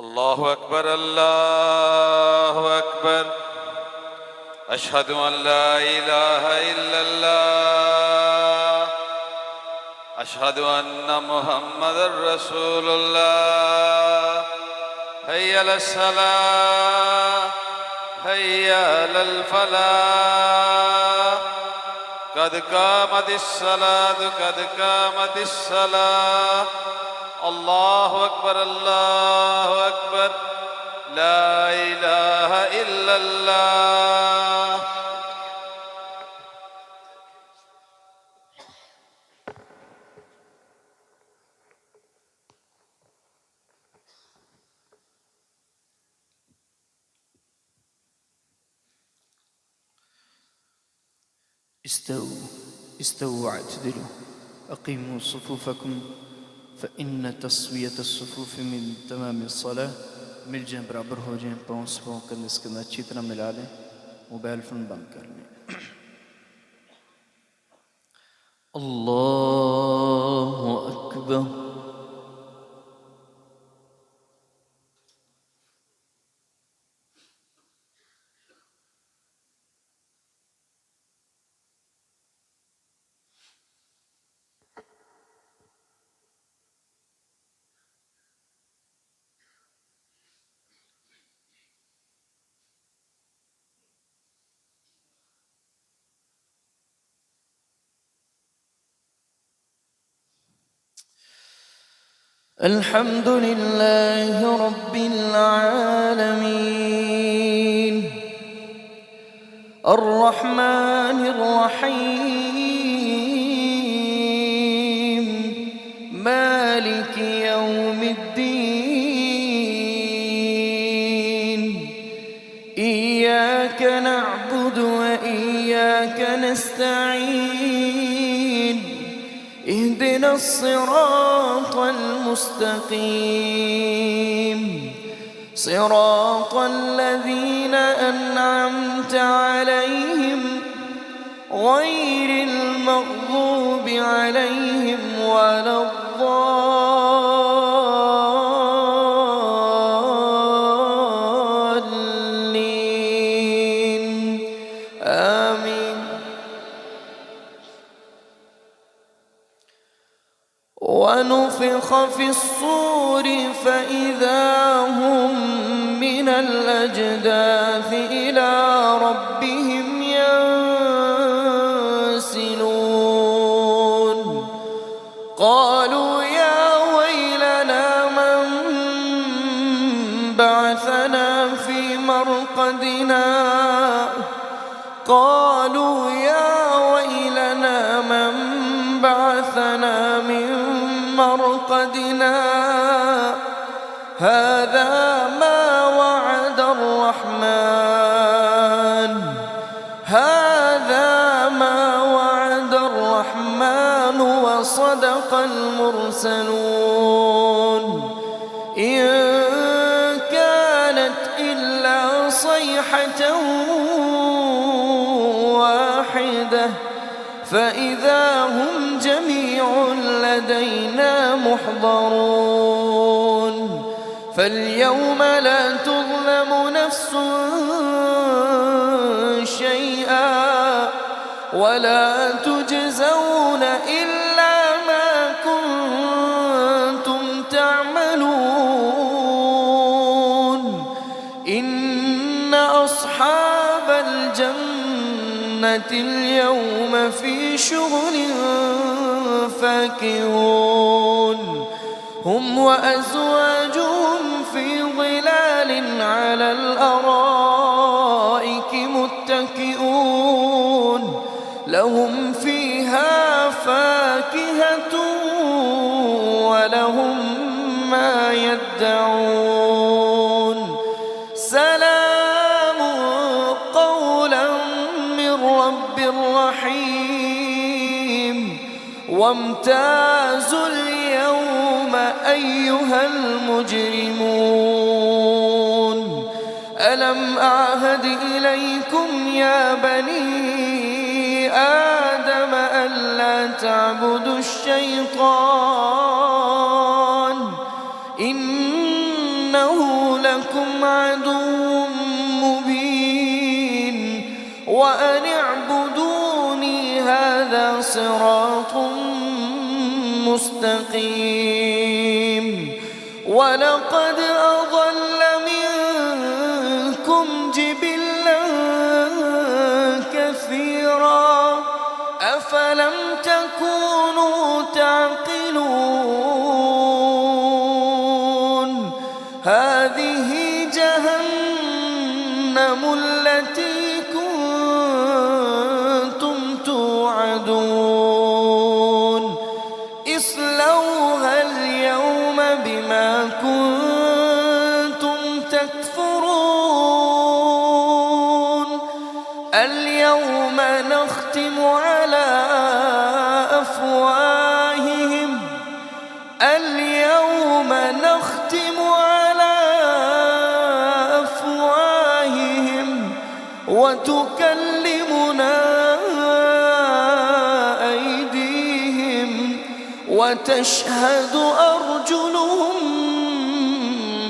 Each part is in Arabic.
الله أكبر الله أكبر أشهد أن لا إله إلا الله أشهد أن محمدا رسول الله حي على الصلاة حي على الفلاح قد قامت الصلاة قد قامت الصلاة الله أكبر الله أكبر لا إله إلا الله. استووا واعتدلوا أقيموا صفوفكم فإن تسوية الصفوف من تمام الصلاة. मिल जाएं, बराबर हो जाएं, पाँव करने इसके अंदर अच्छी तरह मिला लें, मोबाइल फोन बंद कर लें. अल्लाहु अकबर. الحمد لله رب العالمين الرحمن الرحيم مالك يوم الدين إياك نعبد وإياك نستعين اهدنا الصراط المستقيم صراط الذين أنعمت عليهم غير المغضوب عليهم ولا الضالين آمين. ونفخ في الصور فإذا هم من الأجداث إلى ربهم ينسلون قالوا يا ويلنا من بعثنا في مرقدنا قالوا يا ويلنا من بعثنا من مرقدنا هذا ما وعد الرحمن هذا ما وعد الرحمن وصدق المرسلون إن كانت إلا صيحة واحدة فإذا هم جميع لدينا محضرون فاليوم لا تظلم نفس شيئا ولا تجزون إلا ما كنتم تعملون إن أصحاب الجنة اليوم في شغل فاكهون هم وأزواجهم في ظلال على الأرائك متكئون لهم فيها فاكهة ولهم ما يدعون سلام قولا من رب رحيم وامتازوا اليوم أيها المجرمون ألم أعهد إليكم يا بني آدم ألا تعبدوا الشيطان إنه صراط مستقيم ولقد أضل منكم جبلا كثيرا أفلم تكونوا تعقلون هذه جهنم التي كنتم توعدون اصلوها اليوم بما كنتم تكفرون اليوم نختم على أفواههم وتكلمنا أيديهم وتشهد أرجلهم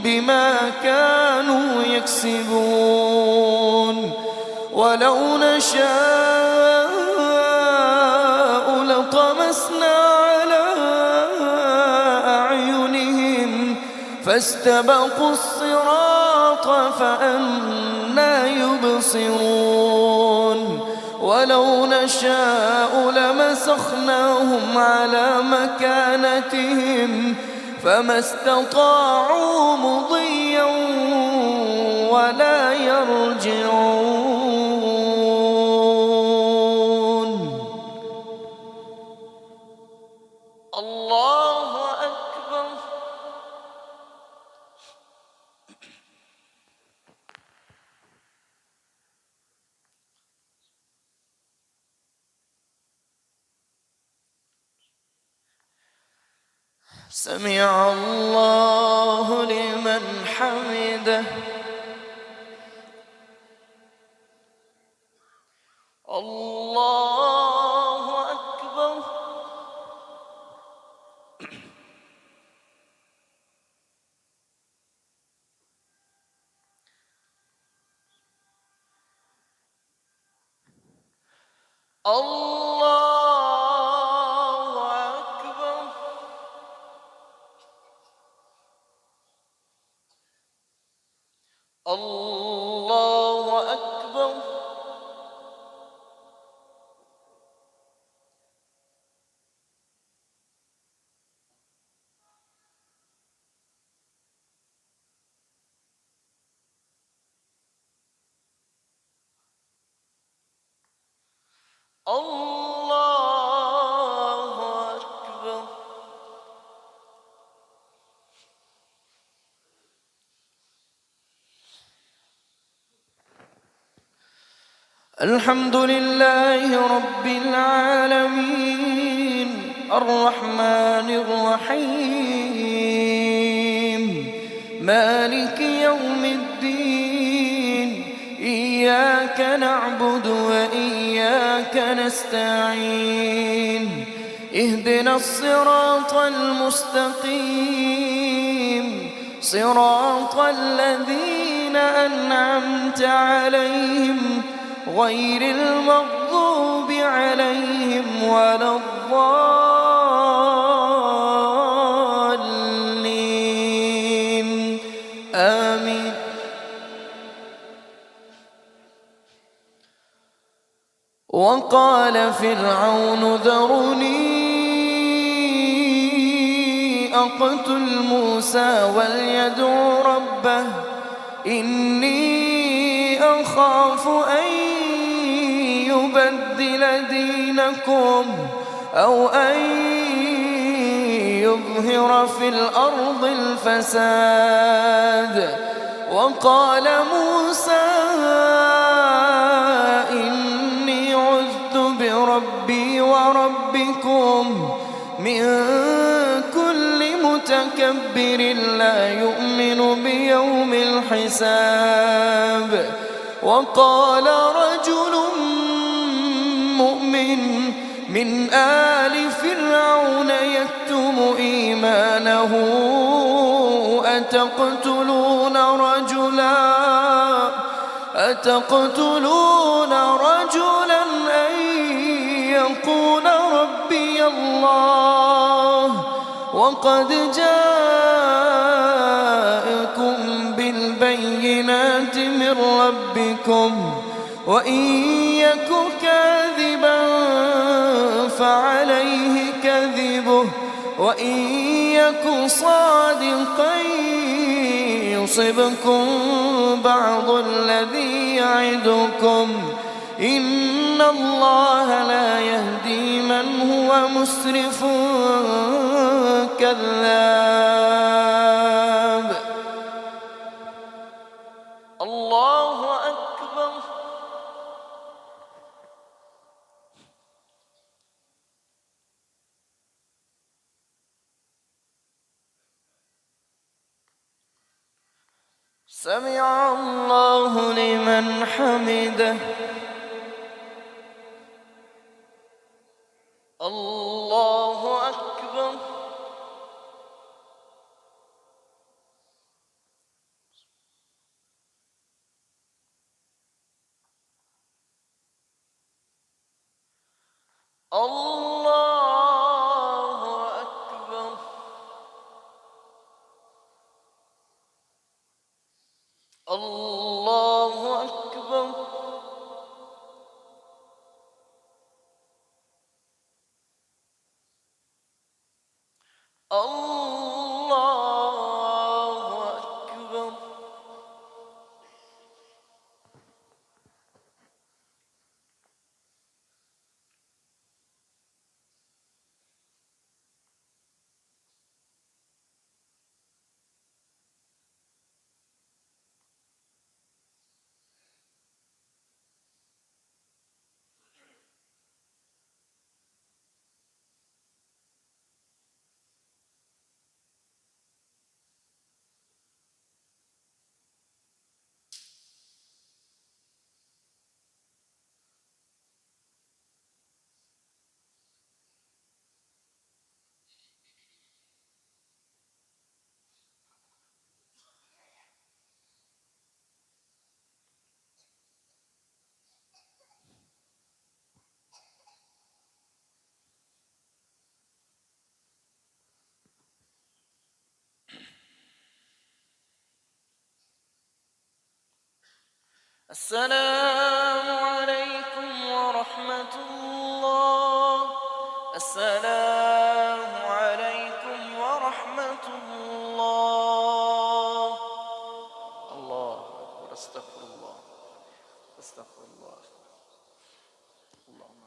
بما كانوا يكسبون ولو نشاء لطمسنا على أعينهم فاستبقوا الصراط فأنى يبصرون ولو نشاء لمسخناهم على مكانتهم فما استطاعوا مضيا ولا يرجعون. الله أكبر. سمع الله لمن حمده. الله أكبر. الله أكبر. الله أكبر. الله أكبر. الحمد لله رب العالمين الرحمن الرحيم مالك يوم الدين إياك نعبد وإياك نستعين اهدنا الصراط المستقيم صراط الذين أنعمت عليهم غير المغضوب عليهم ولا الضالين آمين. وقال فرعون ذروني أقتل موسى وليدع ربه إني أخاف أن يبدل دينكم أو أن يظهر في الأرض الفساد. وقال موسى إني عذت بربي وربكم من كل متكبر لا يؤمن بيوم الحساب. وقال رجل مؤمن من آل فرعون يكتم إيمانه أتقتلون رجلا أن يقول الله وقد جاءكم بالبينات من ربكم وإن يك كاذبا فعليه كذبه وإن يك صادقا يصبكم بعض الذي يعدكم إن الله لا يهدي من هو مسرف كذاب. الله أكبر. سمع الله لمن حمده. الله أكبر. الله أكبر. الله أكبر. الله أكبر. السلام عليكم ورحمة الله. السلام عليكم ورحمة الله. الله أكبر. استغفر الله. استغفر الله. اللهم